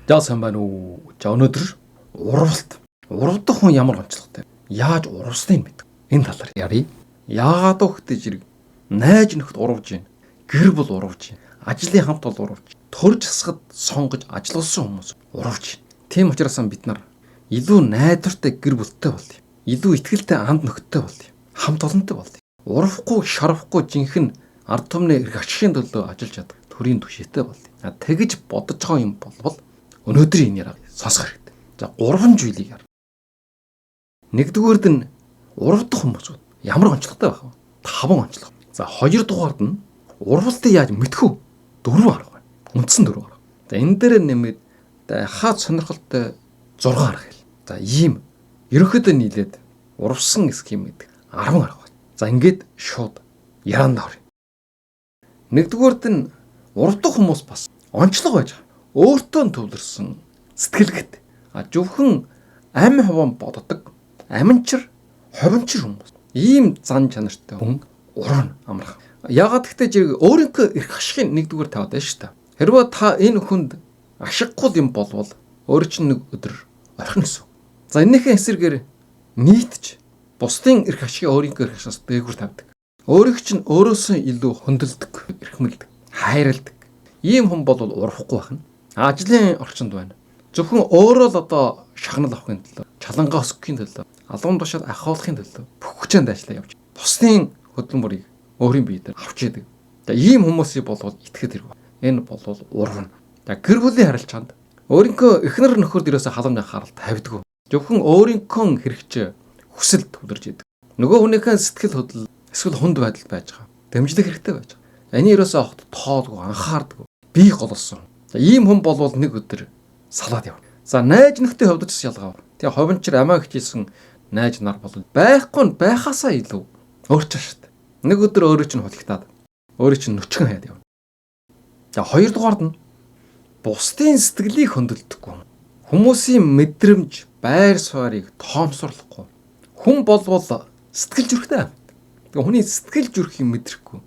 За сайн байна уу? За өнөөдөр урвалт. Урвдах хүн ямар онцлогтой? Яаж урвсныг мэдв. Энэ талаар ярив. Яагаад вэ хэрэг найз нөхд урвж байна. Гэр бүл урвж байна. Ажлын хамт бол урвж байна. Төрж хасгад сонгож ажилласан хүмүүс урвж байна. Тийм учраас бид нар илүү найдвартай гэр бүлтэй болъё. Илүү ихтгэлтэй анд нөхдөд болъё. Хамт олонтой болъё. Урвахгүй, шарвахгүй жинхэнэ ард түмний эрх ашигын төлөө ажиллаж чадах төрийн түшээтэй болъё. Тэгж бодож байгаа юм болвол өнөөдрийн энэ яраг сонсох хэрэгтэй. За 3 зүйлийг яар. Нэгдүгээрд нь урвдах хүмүүсүүд ямар онцлогтой байх вэ? 5 онцлог. За 2 дугаард нь урвалтыг яаж мэдэх вэ? 4 арга байна. Үндсэн 4 арга. За энэ дээр нэмээд хаад сонирхолтой 6 арга хэл. За ийм ерөнхийдөө нийлээд урвсан схем гэдэг 10 арга байна. За ингээд шууд яраанд орё. Нэгдүгээрд нь урвдах хүмүүс бас онцлог байж байгаа. Өөртөө төвлөрсөн сэтгэлгэт зөвхөн амь хуван боддог аминчир ховинчир хүмүүс. Ийм зан чанартай хүн уран амрах. Ягаад гэвэл зэрэг өөрийнхөө эрх ашигын нэгдүгээр тавьад байна шүү дээ. Хэрвээ та энэ хүнд ашиггүй юм болвол өөрөө чинь нэг өдөр орхино гэсэн. За энэхээ эсрэгээр нийтж бусдын эрх ашигыг өөрийнхөө эрх ашигаас дээгүүр тавьдаг. Өөрийг чинь өөрөөсөө илүү хөндлөдөг, эрхмэлдэг, хайрладаг. Ийм хүн бол урвахгүй байна. Ажлын орчинд байна. Зөвхөн өөрөө л одоо шахнал авахын төлөө, чалангаа өсгөхийн төлөө, алуун тушаал ахиулахын төлөө бүх хүчээр ажиллаа явж. Бусдын хөдөлмөрийг өөрийн биедээ авч яадаг. За ийм хүмүүсийг болвол итгэхэд хэрэг. Энэ болвол урвна. За гэр бүлийн харилцаанд өөрийнхөө эхнэр нөхөрд ерөөсө халамж анхаарал тавьдаггүй. Зөвхөн өөрийнхөө хэрэгчээ хүсэл төвлөрж идэг. Нөгөө хүнийхээ сэтгэл хөдлөл эсвэл хүнд байдал байж байгаа. Дэмжлэг хэрэгтэй байж байгаа. Эний ерөөсө огт тоолгүй анхаардаг. Бие голсон. За ийм хүн болвол нэг өдөр салаад явна. За найз нөхдөд хувьд ч ялгаа. Тэгээ ховинчир амаа хичээсэн найз нар бол байхгүй нь байхаасаа илүү өөрчлөө шүү дээ. Нэг өдөр өөрөө чинь хулигтаад өөрөө чинь нүчгэн хайд явна. За 2 дугаард нь бусдын сэтгэлийг хөндлөдөггүй. Хүмүүсийн мэдрэмж, байр суурийг тоомсорлохгүй. Хүн болвол сэтгэл зүрхтэй. Тэгээ хүний сэтгэл зүрхийг мэдрэхгүй.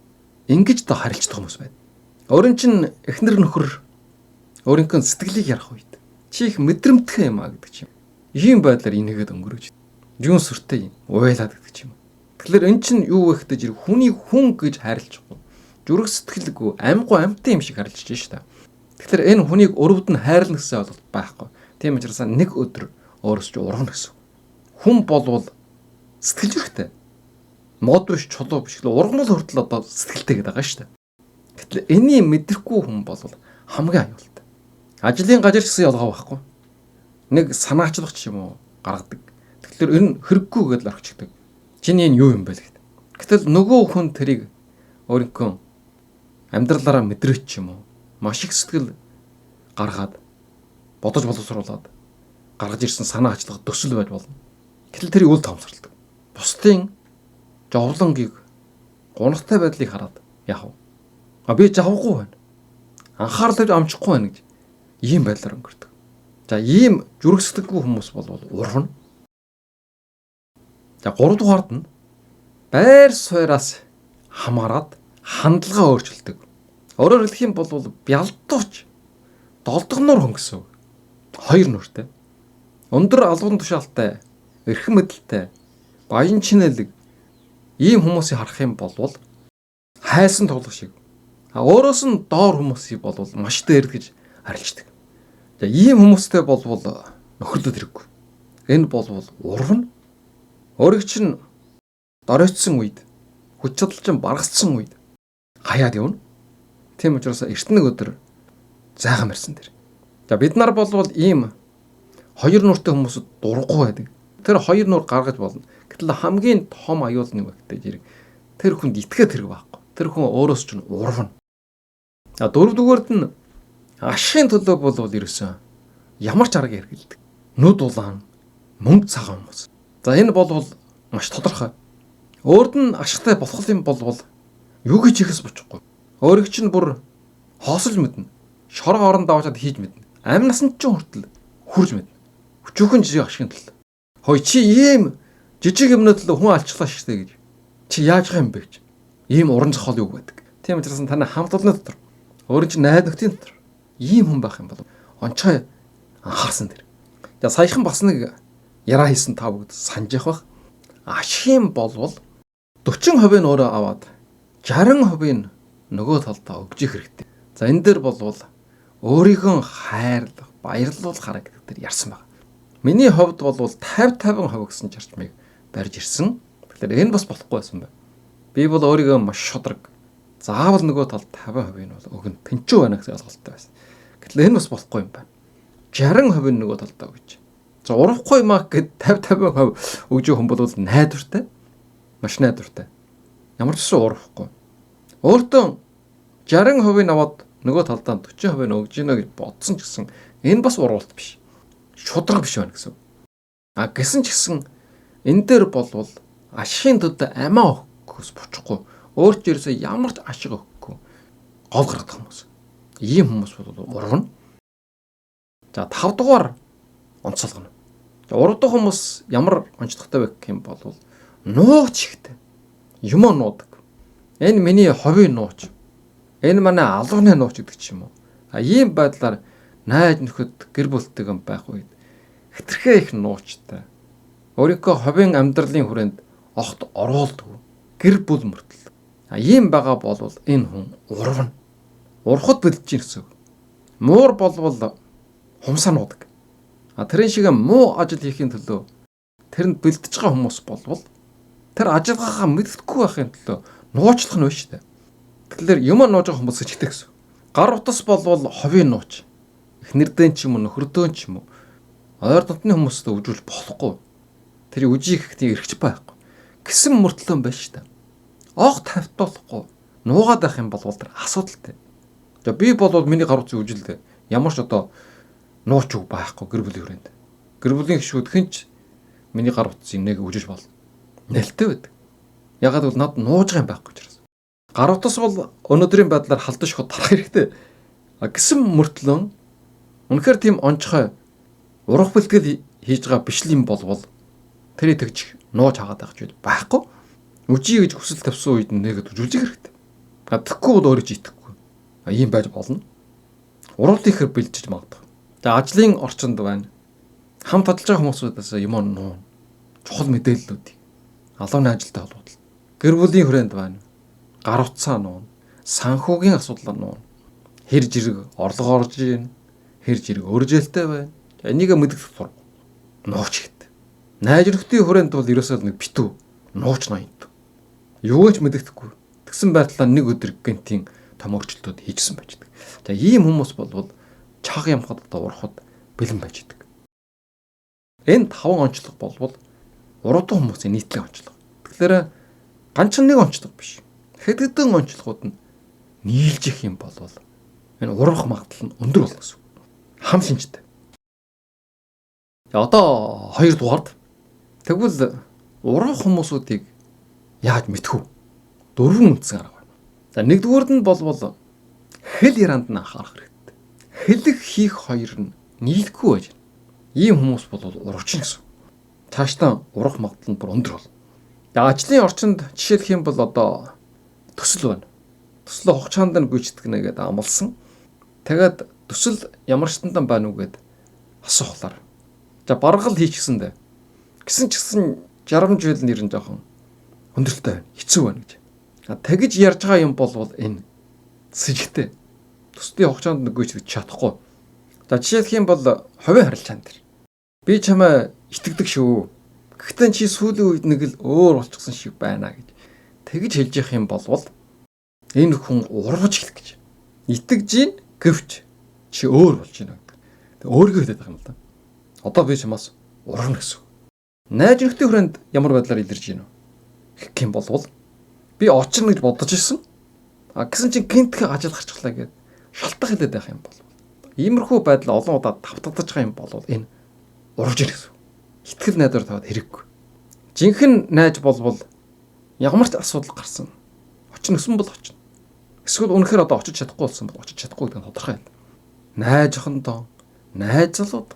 Ингэж доо харилцдаг хүмүүс байна. Өөрийн чинь эхнэр нөхөр өөрийнхөө сэтгэлийг ярах үед чи их мэдрэмтгэн юм а гэдэг чинь. Ийм байдлаар инээгээд өнгөрөөж. Юун сүртэй уйлаад гэдэг юм. Тэгэхээр эн чинь юу вэ гэхтэй зэрэг хүний хүн гэж харилцахгүй. Зүрх сэтгэлгүй, амьгүй амьтан юм шиг харилцаж шүү дээ. Тэгэхээр энэ хүнийг өрөвд нь хайрлах гэсэн ойлголт байхгүй. Тийм учраас нэг өдөр өөрөөсөө ургана гэсэн. Хүн болвол сэтгэл зүрхтэй. Мод биш, чулуу биш. Ургамал хүртэл одоо сэтгэлтэй гэдэг байгаа шүү дээ. Гэтэл энийг мэдрэхгүй хүн болвол хамгийн аюултай. Ажлын газар гэсэн ялгаа байхгүй. Нэг санаачлах ч юм уу гаргадаг. Тэгэхээр энэ хэрэггүй гэдэл орчигдаг. Чиний энэ юу юм бэ гэдэг. Гэтэл нөгөө хүн тэрийг өөрийнхөө амьдралаараа мэдрээч ч юм уу маш их сэтгэл гаргаад бодож боловсруулад гаргаж ирсэн санаа ажиллах төсөл байж болно. Гэтэл тэрийг үл тоомсордог. Бусдын жовлонгийг гунхтай байдлыг хараад яах вэ? Би завгүй байна. Анхаарлыг амжихгүй байна гэж ийм байдлаар өнгөрдөг. За ийм зүрхсэтггүй хүмүүс бол урвна. За 3 дугаард нь байр сууриас хамаарад хандлага өөрчилдөг. Өөрөөр хэлэх юм бол бялдууч долдгоноор хүн гэсэн. 2 нүртэй. Өндөр алуун тушаалтай, эрхэм мэдэлтэй, баян чинэлэг ийм хүмүүсийг харах юм бол хайсан тулах шиг. Өөрөөс нь доор хүмүүсийг бол маш дээр гэж харилцдаг. За ийм хүмүүстэй бол нөхөрлөд хэрэггүй. Энэ бол урвна. Өөрийг чинь доройтсон үед, хүч чадал чинь баргацсан үед хаяад явна. Тийм учраас эрт нэг өдөр зайхан барьсан дэр. За бид нар бол ийм 2 нүртэй хүмүүсд дурггүй байдаг. Тэр 2 нүр гаргаж болно. Гэтэл хамгийн том аюул нь юу гэхтэй зэрэг тэр хүнд итгээд хэрэг байхгүй. Тэр хүн өөрөөс чинь урвна. За 4 дугаард нь ашигын төлөө бол ерөөсөн ямар ч арга хэрэгэлдэг. Нүд улаан, мөнгө цагаан хүмүүс. За энэ бол маш тодорхой. Өөрд нь ашигтай болох юм бол юу гэж ихс бочихгүй. Өөрийг чинь бүр хоосолж мэднэ. Шороо оронд даваачаад хийж мэднэ. Амь насанд ч хүртэл хурж мэднэ. Өчүүхэн жижиг ашигын төлөө. Хой чи ийм жижиг юмнууд л хүн алчлаа шигтэй гэж. Чи яаж байгаа юм бэ гэж. Ийм уран зохиол юу гэдэг. Тийм учраас таны хамт олонны дотор өөрийн чинь найз нөхдийн дотор ийм хүн байх юм бол онцгой Анхаарсан дэр. За саяхан бас нэг яраа хийсэн та бүгд санаж явах бах. Ашиг болвол 40% нь өөрөө аваад 60% нь нөгөө талдаа өгж их хэрэгтэй. За энэ дээр болвол өөрийгөө хайрлах, баярлуулах хараа гэдэг дээр ярьсан байна. Миний хувьд болвол 50-50% гэсэн зарчмыг барьж ирсэн. Тэгэхээр энэ бас болохгүй байсан байна. Би бол өөрийгөө маш шудраг. Заавал нөгөө талд 50% нь бол өгнө. Тэнцүү байна гэсэн ойлголттой байсан. Гэтэл энэ бас болохгүй юм байна. 60% нь нөгөө талдаа өгч. За урахгүй маа гэд 50-50% өгж хүн бол найдвартай. Маш найдвартай. Ямар ч гэсэн урахгүй. Өөртөө 60% нь аваад нөгөө талдаа 40% нь өгж гинэ гэж бодсон ч гэсэн энэ бас уралт биш. Шудраг биш байна гэсэн. Гэсэн ч гэсэн энэ дээр болвол ашигын төдөө амиа өгөхөөс бочихгүй. Өөрч ерөөсөө ямар ч ашиг өгөхгүй. Гол гаргадаг хүмүүс. Ийм хүмүүс бол урвна. За 5 дугаар онцлогно. За 3 дахь хүмүүс ямар онцлогтой вэ гэх юм бол нууч ихтэй. Юм нуудаг. Энэ миний ховын нууч. Энэ манай алууны нууч гэдэг ч юм уу. Ийм байдлаар найз нөхөд гэр бүлтэйгэн байх үед хэтэрхээ их нуучтай. Өөрийнхөө ховын амьдралын хүрээнд огт оруулдаг. Гэр бүл мөртөл. Ийм байгаа болвол энэ хүн урвна. Урхад бэлдэж ирсэн. Муур болвол хумсаануудаг. Тэрэн шиг муу ажил хийхин төлөө тэрэнд бэлдэж байгаа хүмүүс болвол тэр ажиллагаагаа мэддэхгүй байхын төлөө нууцлах нь биш үү? Тэгэхээр юм нууж байгаа хүмүүс ч гэдэг гэсэн. Гар утас болвол ховын нууч. Эхнэрдэн ч юм уу, нөхөрдөө ч юм уу. Ойр дотны хүмүүстэй үжүүлж болохгүй. Тэр үжих тийм эрхч байхгүй. Гэсэн мөртлөө байна шүү дээ. Огт тавтуулахгүй. Нуугаад байх юм бол тэр асуудалтай. За би болвол миний гар утсыг үжилдэ. Ямар ч одоо нууч үг байхгүй гэр бүлийн хүрээнд. Гэр бүлийн гишүүд хинч миний гар утсыг нэг үжиж болно. Нэлтэй байдаг. Ягаад гэвэл над нууж байгаа юм байхгүй учраас. Гар утас бол өнөөдрийн байдлаар халдаж хот тарах хэрэгтэй. Гэсэн мөртлөө үнэхээр тийм онцгой урах бэлтгэл хийж байгаа бичлэг юм болвол тэрийг тэгж нууж хагаад байх зүйл байхгүй. Үжий гэж хүсэл тавьсан үед нэгэд үжүүлж хэрэгтэй. Тэгэхгүй бол өөрөө ч итгэхгүй. Ийм байж болно. Уралт ихэр бэлдэж магадгүй. За ажлын орчинд байна. Хамт ажиллаж байгаа хүмүүсээс юм нуун. Чухал мэдээллүүдийг алууны ажилтай холбоотой. Гэр бүлийн хүрээнд байна. Гар утсаа нуун. Санхүүгийн асуудал нуун. Хэр жирэг орлого орж ийн. Хэр жирэг өржээлтэй байна. Энийг мэдэх тур. Нууч хэд. Найз нөхдийн хүрээнд бол ерөөсөө нэг битүү. Нууч ноёд. Юу ч мэддэхгүй. Тэгсэн байдлаа нэг өдөр гэнтийн том өөрчлөлтүүд хийжсэн байж байгаа. За ийм хүмүүс болвол чаг ямхад одоо урахад бэлэн байж байгаа. Энэ 5 онцлог болвол 3 дахь хүмүүсийн нийтлэг онцлог. Тэгэхээр ганцхан нэг онцлог биш. Хэдэн онцлогууд нь нийлж их юм болвол энэ урах магадлал нь өндөр болно гэсэн. Хам шинжтэй. Одоо 2 дугаард тэгвэл урах хүмүүсүүдийг яаж мэдэх вэ? 4 үндсэн арга байна. За 1-р нь болвол хэл яранд нь анхаарах хэрэгтэй. Хэлэг хийх хоёр нь нийлэхгүй байж. Ийм хүмүүс бол урагч гэсэн. Цаашдаа урах магадлал нь бүр өндөр бол. За ажлын орчинд жишээлх юм бол одоо төсөл байна. Төслөө хугацаанд нь гүйцэтгэх нэгэд амлсан. Тэгээд төсөл ямар штандан байна уу гэд асуухлаар. За баргал хийчихсэндээ. Гэсэн ч гэсэн жарамжил нэр нь жоохон хүндрэлтэй байна. Хэцүү байна гэж. Тэгж ярьж байгаа юм бол энэ сэжигтэй. Төслийн хугацаанд нь гүйцэтгэж чадахгүй. За жишээлх юм бол ховын харилцаан дээр. Би чамаа итгэдэг шүү. Гэхдээ чи сүүлийн үед нэг л өөр болчихсон шиг байна гэж. Тэгж хэлж явах юм бол энэ хүн урвж эхлэх гэж. Итгэж гин гэвч чи өөр болж байна гэдэг. Тэг өөргөө хэлээд байгаа юм л да. Одоо би чамаас урвна гэсэн. Найз нөхдийн хүрээнд ямар байдлаар илэрж гин вэ? Гэх юм бол би очирно гэж бодож ирсэн. Гэсэн чинь гинтхэн ажил гарчихлаа гэд шалтгаан хэлээд байх юм бол. Иймэрхүү байдал олон удаа тавтагдаж байгаа юм бол энэ урвж ирэх гэсэн. Итгэл найдвар таваад хэрэггүй. Жинхэнэ найз болвол ямар ч асуудал гарсан. Очно гэсэн бол очно. Эсвэл үнэхээр одоо очиж чадахгүй болсон бол очиж чадахгүй гэдэг нь тодорхой юм. Найз охиндоо, найз залууд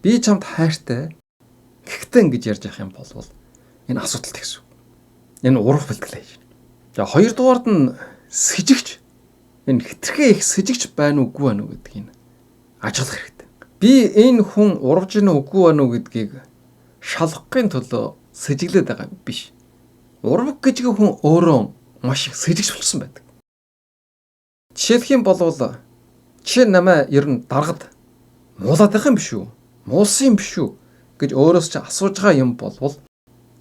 би чамд хайртай. Гэхдээ ингэж ярьж явах юм бол энэ асуудалт гэсэн. Энэ урах бэлтгэл хийж. За 2 дугаард нь сэжигч. Энэ хитрхээ их сэжигч байна уугүй байна уу гэдгийг ажиглах хэрэгтэй. Би энэ хүн урвж ийн үгүй байна уу гэдгийг шалгахын тулд сэжиглээд байгаа биш. Урваг гэж хүн өөрөө маш их сэжигч болсон байдаг. Жишээлх юм бол чи намайг ер нь даргад муулаад байх юм биш үү? Муулсан юм биш үү гэж өөрөөс чинь асууж байгаа юм болвол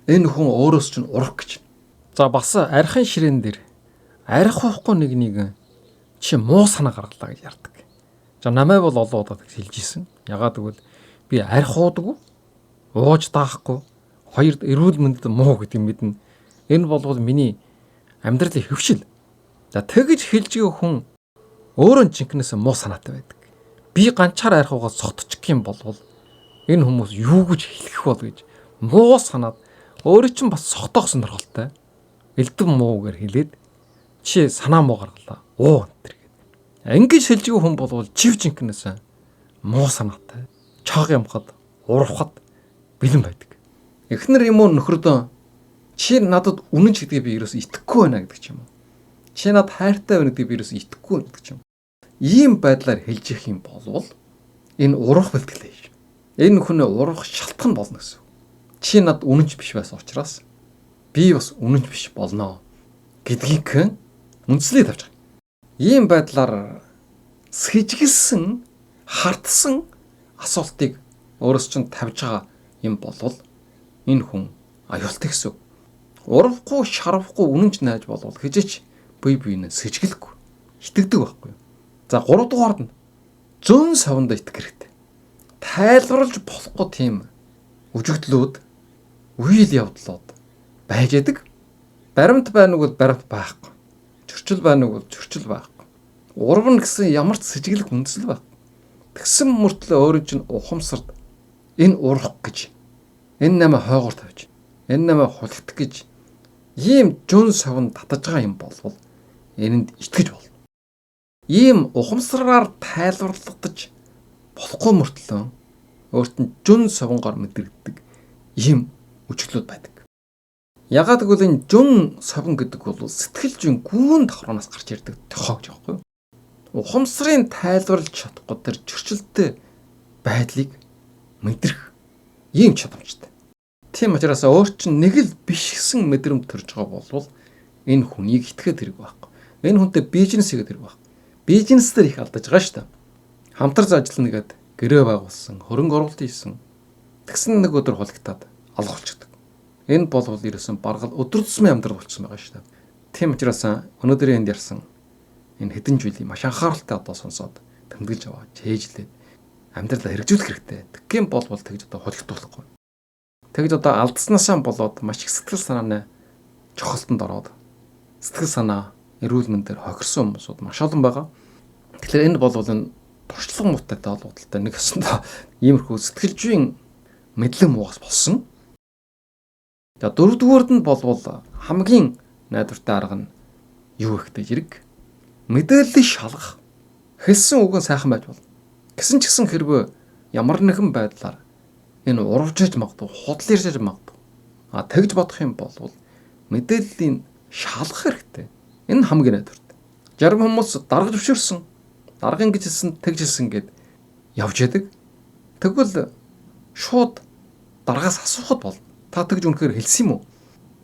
энэ хүн өөрөөс чинь урах гэж. За бас архин ширээн дээр арх уухгүй нэг чи муу санаа гаргалаа гэж ярьдаг. За намайг бол олон удаа гэж хэлж ийсэн. Ягаад гэвэл би арх уудаг, ууж даахгүй, хоёрд эрүүл мэндэд муу гэдэг юм мэднэ. Энэ болвол миний амьдралын хөвшил. За тэгэж хэлж байгаа хүн өөрөө жинкнээс муу санаатай байдаг. Би ганчаар арх уугаад сотчих юм болвол энэ хүмүүс юу гэж хэлэх бол гэж муу санаад өөрөө чинь бас согтоох сонирхолтой. Элдв муугаар хэлээд чи санаа муу гаргалаа. Уу энэ. Ингэж хэлж байгаа хүн болвол жив жинкнээс муу санаатай, чаг ямхад, урвахад бэлэн байдаг. Эхнэр юм уу нөхрөдөө чи надад үнэн ч гэдгийг би ерөөс итгэхгүй байна гэдэг ч юм уу. Чи надад хайртай байна гэдгийг би ерөөс итгэхгүй байна гэдэг ч юм. Ийм байдлаар хэлж их юм болвол энэ урах бэлтгэлээ шүү. Энэ хүний урах шалтгаан болно гэсэн. Чи надад үнэнч биш байсан учраас би бас үнэнч биш болноо гэдгийг үндслээд авч байгаа. Ийм байдлаар сэжиглсэн, хартсан асуултыг өөрөөс чинь тавьж байгаа юм болвол энэ хүн аюултай гэсэн. Урвахгүй, шарвахгүй үнэнч найж болвол хижээч бие биенээ сэжиглэхгүй, итгэдэг байхгүй. За 3 дугаард нь зөн савнд итгэх хэрэгтэй. Тайлбарлаж болохгүй тийм үжигдлүүд, үйл явдлууд байж байдаг. Баримт байна уу гэвэл баримт байхгүй. Зөрчил байна уу гэвэл зөрчил байхгүй. Урвна гэсэн ямар ч сэжиглэх үндэслэл байхгүй. Тэгсэн мөртлөө өөрөө чинь ухамсарт энэ урах гэж, энэ намайг хойгоор тавьж, энэ намайг хулигдах гэж ийм зөн савнд татаж байгаа юм болвол энэнд итгэж болно. Ийм ухамсараар тайлбарлагдаж болохгүй мөртлөө өөрт нь зөн савнгоор мэдрэгддэг ийм үжиглүүд байдаг. Ягаад гэвэл энэ зөн савн гэдэг бол сэтгэл зүйн гүн давхраанаас гарч ирдэг тохиог гэж байхгүй юу? Ухамсарын тайлбарлаж чадахгүй тэр зөрчилтэй байдлыг мэдрэх ийм чадамжтай. Тийм учраас өөр чинь нэг л биш гэсэн мэдрэмж төрж байгаа болвол энэ хүнийг итгэхэд хэрэг байхгүй. Энэ хүнтэй бизнес хийгээд хэрэг байхгүй. Бизнес дээр их алдаж байгаа шүү дээ. Хамтарч ажиллана гэдэг гэрээ байгуулсан, хөрөнгө оруулалт хийсэн. Тэгсэн нэг өдөр хулигтаад алга болчихдог. Энэ болвол ерөөсөн баргал өдөр тутмын амьдрал болчихсон байгаа шүү дээ. Тийм учраас өнөөдөр энд ярьсан энэ хэдэн жилийн маш анхааралтай одоо сонсоод тэмдэглэж аваа, чэйжлээд амьдралаа хэрэгжүүлэх хэрэгтэй. Тэгэх юм болвол тэгж одоо хулигдуулахгүй. Тэгж одоо алдснаасаа болоод маш их сэтгэл санааны чухалтанд ороод сэтгэл санаа эрүүл мэндээр хохирсон хүмүүсүүд маш олон байгаа. Тэгэхээр энэ болвол энэ туршлага муутай холбоотой нэг өсөндөө иймэрхүү сэтгэл зүйн мэдлэг муугаас болсон. За дөрөвдүгээрд нь болвол хамгийн найдвартай арга нь юу ихтэй зэрэг мэдээлэл шалгах. Хэлсэн үг нь сайхан байж болно. Гэсэн ч гэсэн хэрвээ ямар нэгэн байдлаар энэ урвжиж магадгүй, худал ирж магадгүй. Тэгж бодох юм бол мэдээллийн шалгах хэрэгтэй. Энэ хамгийн найдвартай. Зарим хүмүүс дарга зөвшөөрсөн, даргын гэж хэлсэн, тэгж хэлсэн гэд явж яадаг. Тэгвэл шууд даргаас асуухад бол та тэгж үнэхээр хэлсэн юм уу?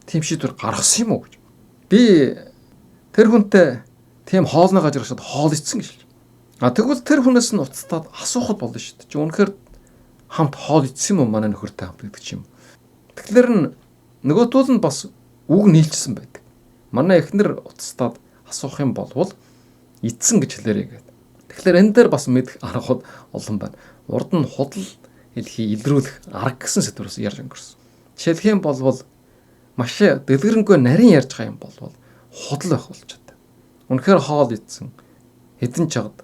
Тийм шийдвэр гаргасан юм уу гэж. Би тэр хүнтэй тийм хоолны газар шууд хоол ицсэн гэж хэлж. Тэгвэл тэр хүнээс нь уцтаад асуухад болно шүү дээ. Чи үнэхээр хамт хоол ицсэн юм уу манай нөхөртэй хамт гэдэг ч юм. Тэгэхээр нөгөө тул нь бас үг нийлжсэн байдаг. Манай эхнэр уцтаад асуух юм болвол ицсэн гэж хэлээрэй гэдэг. Тэгэхээр энэ дээр бас мэдэх аргууд олон байна. Урд нь худал хэлхий илрүүлэх арга гэсэн сэдвээс ярьж өнгөрсөн. Жишээлх юм болвол маш дэлгэрэнгүй нарийн ярьж байгаа юм болвол худал байх болчиход. Үнэхээр хоол ицсэн. Хэдэн чагд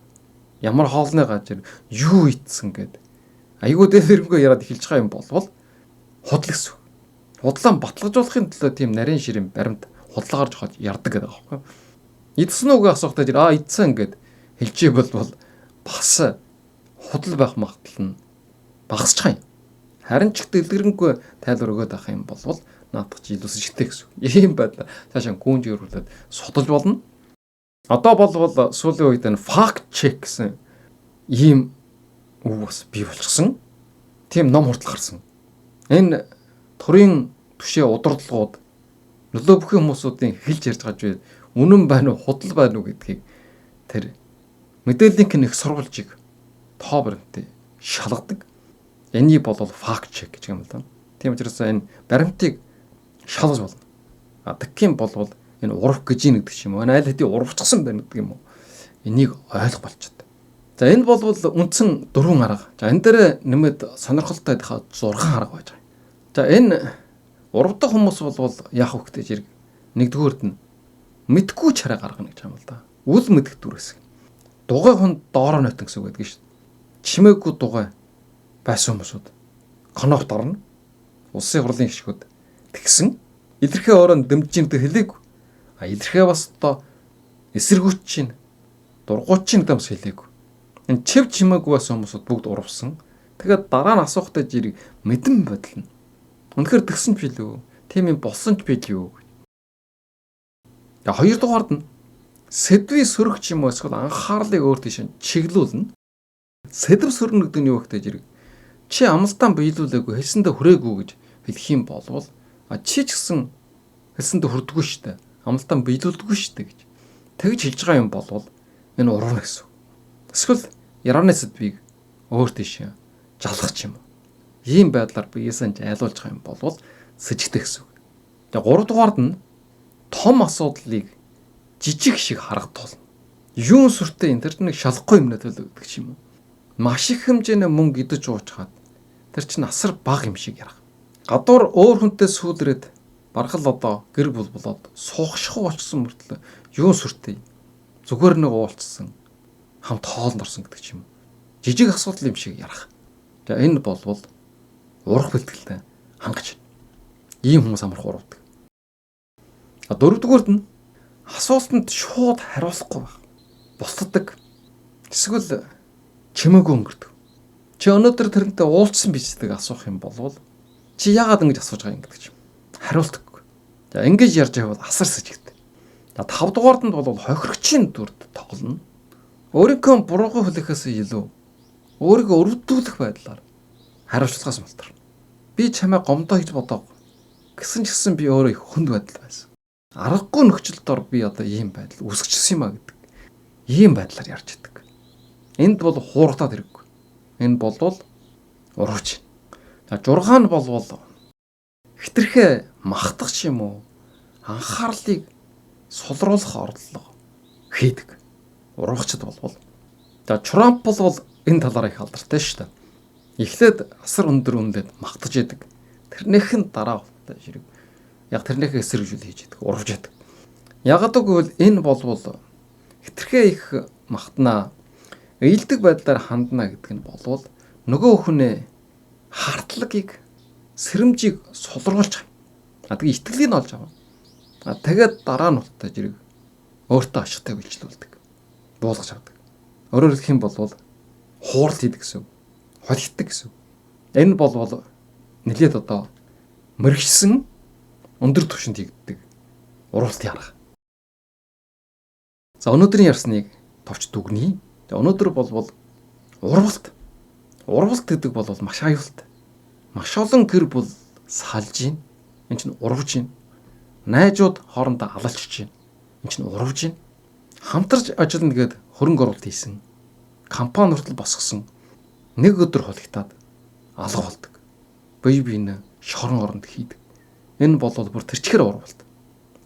ямар хоолны газар юу ицсэн гэд айгүй дэлгэрэнгүй яриад эхэлж байгаа юм болвол худал гэсэн. Худлаа баталгаажуулахын төлөө тийм нарийн ширийн баримт худлаа гарч хаад ярддаг гэдэг аахгүй. Идсэн үгүй асуухтаа жир идсэн гэд хэлжээ болвол бас худал байх магадлал нь багасчих юм. Харин ч дэлгэрэнгүй тайлбар өгöd авах юм болвол наадах чи илүү сэжигтэй гэсэн. Ийм байдлаар цаашаа гүнж өрүүлээд судалж болно. Одоо болвол сүүлийн үед энэ fact check гэсэн ийм үг бас бий болчихсон. Тийм ном хүртэл гарсан. Энэ төрийн түшээ удирдлагууд нөлөө бүхэн хүмүүсүүдийн хэлж ярьж байгаа зүйл үнэн байна уу, худал байна уу гэдгийг тэр мэдээллийнх нь их сурвалжийг тоо баримтыг шалгадаг. Энийг бол факт чек гэж юм л да. Тийм учраас энэ баримтыг шалгаж болно. Тэгхийн болвол энэ урах гэж нэгдэг юм уу? Энэ аль хэдийн урвцсан байна гэдэг юм уу? Энийг ойлгох болчиход. За энэ болвол үндсэн 4 арга. За энэ дээр нэмээд сонирхолтой хаа 6 арга байж байгаа. За энэ урвдаг хүмүүс болвол яах вэ гэдэг зэрэг нэгдүгээрт нь мэдгүй чараа гаргана гэж юм л да. Үл мэдэх дүрээс. Дугай хүн доороо нотон гэсэн үг гэдэг шүү дээ. Чимээгүй дугай байсан хүмүүсүүд конопт гарна. Улсын хурлын гишгүүд тэгсэн илэрхээ орон дэмжиж гэдэг хэлээг. Илэрхээ бас одоо эсэргүүч чинь дургуут чинь гэдэг бас хэлээг. Энэ чив чимээгүй байсан хүмүүсүүд бүгд урвсан. Тэгээд дараа нь асуухтай жирийг мэдэн бодлоо. Үнэхээр тэгсэн ч билүү? Тийм юм болсон ч билүү? Хоёрдугаард нь сэдвийн сөрөгч юм уу эсвэл анхаарлыг өөр тийш чиглүүлнэ. Сэдв сөрнө гэдэг нь юу вэ гэдэг чи амлалтаа биелүүлээгүй хэлсэндээ хүрээгүй гэж хэлэх юм болвол чи ч гэсэн хэлсэндээ хүрдэггүй шүү дээ. Амлалтаа биелүүлдэггүй шүү дээ гэж. Тэгж хэлж байгаа юм болвол энэ урвна гэсэн. Эсвэл яраны сэдвийг өөр тийш жалгах юм. Ийм байдлаар биеэсэн айлуулж байгаа юм болвол сэжигдэх гэсэн. Тэгээ 3 дугаард нь том асуудлыг жижиг шиг харагдуулна. Юун сүртэй энэ тэр нэг шалахгүй юм нөтөл гэдэг юм. Маш их хэмжээний мөнгө идэж уучгаад тэр чинь асар бага юм шиг ярах. Гадуур өөр хүнтэй сүүлрээд баргал одоо гэр бүл болоод суухшгүй болчихсон мөртлөө юун сүртэй зүгээр нэг уулцсан хамт хоолнд орсон гэдэг юм. Жижиг асуудал юм шиг ярах. За энэ болвол урах бэлтгэлтэй хангаж. Ийм хүмүүс амарх уруудаг. Дөрөвдүгüүрд нь асуултанд шууд хариулахгүй байх. Бусддаг. Эсвэл чимээгүй өнгөрдөг. Чи өнөөдөр тэрнтэй уулзсан биз гэдэг асуух юм болвол чи яагаад ингэж асууж байгаа юм гэдэг чинь хариултаггүй. За ингэж ярьж байвал асар сэжигтэй. За 5 дугаард нь бол хохирогчийн дүрд тоглоно. Өөрийнхөө буруугүй хүлээхээс илүү өөрийгөө өрөвдүүлэх байдлаар хариуцлагаас мултар. Би чамайг гомдоо хийж бодоогүй. Гэсэн ч гэсэн би өөрөө их хүнд байдал байсан. Аргагүй нөхцөлд ор би одоо ийм байдал үүсгэжсэн юм а гэдэг. Ийм байдлаар ярьж идэг. Энд бол хууртаад хэрэггүй. Энэ болвол урууч. За 6 нь болвол хитрхээ махтах юм уу? Анхаарлыг сулруулах орлого хийдэг. Уруугчд болвол. За Трамп бол энэ талаараа их алдартай шүү дээ. Эхлээд асар өндөр үндэд махтаж идэг. Тэрнийхэн дараа ширэг. Яг тэрнийхээ эсэргүүл хийж идэг, урвж идэг. Ягаад гэвэл энэ болвол хитрхээ их махтнаа, ээлдэг байдлаар хандна гэдэг нь болвол нөгөө хүнээ хартлагыг, сэрэмжийг сулруулж байгаа. Тэгээ итгэлийг олж аваа. Тэгээд дараа нь утаа жирэг өөртөө ашигтай үйлчлүүлдэг. Буулгаж авдаг. Өөрөөр хэлэх юм бол хууралт хийдэг гэсэн. Холигддаг гэсэн. Энэ болвол нэлээд одоо мэрэгчсэн өндөр түвшинд хийгддэг уралдын арга. За өнөөдрийн ярьсныг товч дүгнэе. Өнөөдөр болвол урвалт. Урвалт гэдэг бол маш аюултай. Маш олон гэр бүл салж гин. Энэ чинь урвж гин. Найзууд хоорондоо алалчж гин. Энэ чинь урвж гин. Хамтарч ажиллана гээд хөрөнгө оруулалт хийсэн. Компани хүртэл босгосон. Нэг өдөр холигтаад алга болдог. Бие биенээ шорон оронд хийдэг. Энэ бол бүр тэрчээр урвалт.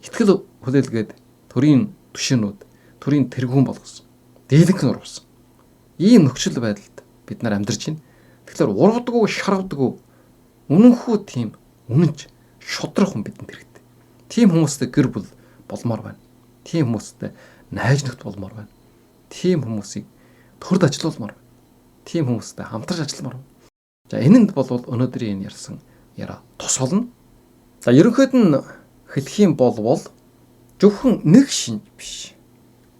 Итгэл хүлээлгээд төрийн түшээнүүд, төрийн тэргүүн болгосон. Дийлэнх нь урвсан. Ийм нөхцөл байдалд бид нар амьдарч байна. Тэгэхээр урвдаггүй, шарвдаггүй, үнэнхүү тийм үнэнч шудрах хүн бидэнд хэрэгтэй. Тийм хүмүүстэй гэр бүл болмоор байна. Тийм хүмүүстэй найз нөхд болмоор байна. Тийм хүмүүсийг төрд ажилуулмаар байна. Тийм хүмүүстэй хамтарч ажилламаар байна. За энэнд бол өнөөдрийн энэ ярьсан яраа тус болно. За ерөнхийд нь хэлэх юм болвол зөвхөн нэг шинж биш.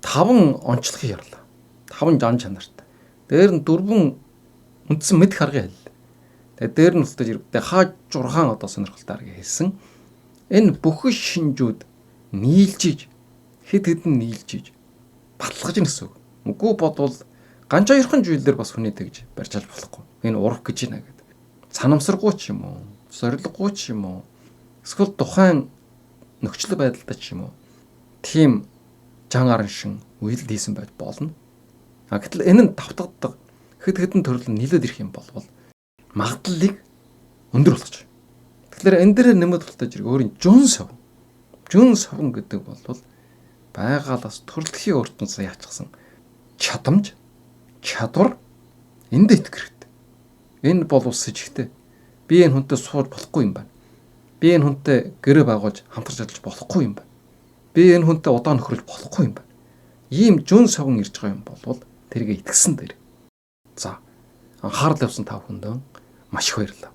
5 онцлогийн ярьлаа. 5 жан чанартай. Дээр нь 4 үндсэн мэд харгын хэл. Тэгээ дээр нь устдаж ирэхдээ хаа 6 одоо сонирхолтой арга хэлсэн. Энэ бүхэн шинжүүд нийлжиж хэд хэдэн нийлжиж баталгаж гин гэсэн үг. Үгүй бодвол Ганц хоёрхан зүйлээр бас хүнээ тэгж барьж алж болохгүй. Энэ урах гэж байна гэдэг. Санамсаргүй ч юм уу, зориггүй ч юм уу, эсвэл тухайн нөхцөл байдалтай ч юм уу. Тийм жан аран шин үйлдэл хийсэн байж болно. Гэтэл энэ нь давтагддаг хэд хэдэн төрөл нийлээд ирэх юм болвол магадлалыг өндөр болгож. Тэгэхээр энэ дээр нэмээд тултаж ирэх өөрийн жүн совгон гэдэг бол байгалаас төрөлхийн ертөнцийн яачсан чадамж, чадвар энд итгэх хэрэгтэй. Энэ бол ус сэжигтэй. Би энэ хүнтэй сууж болохгүй юм байна. Би энэ хүнтэй гэрээ байгуулж хамтарч ажиллаж болохгүй юм байна. Би энэ хүнтэй удаан нөхрөж болохгүй юм байна. Ийм жүн совгон ирж байгаа юм бол тэргээ итгэсэн дээр. За анхаарал явсан та бүхэнд маш их баярлалаа.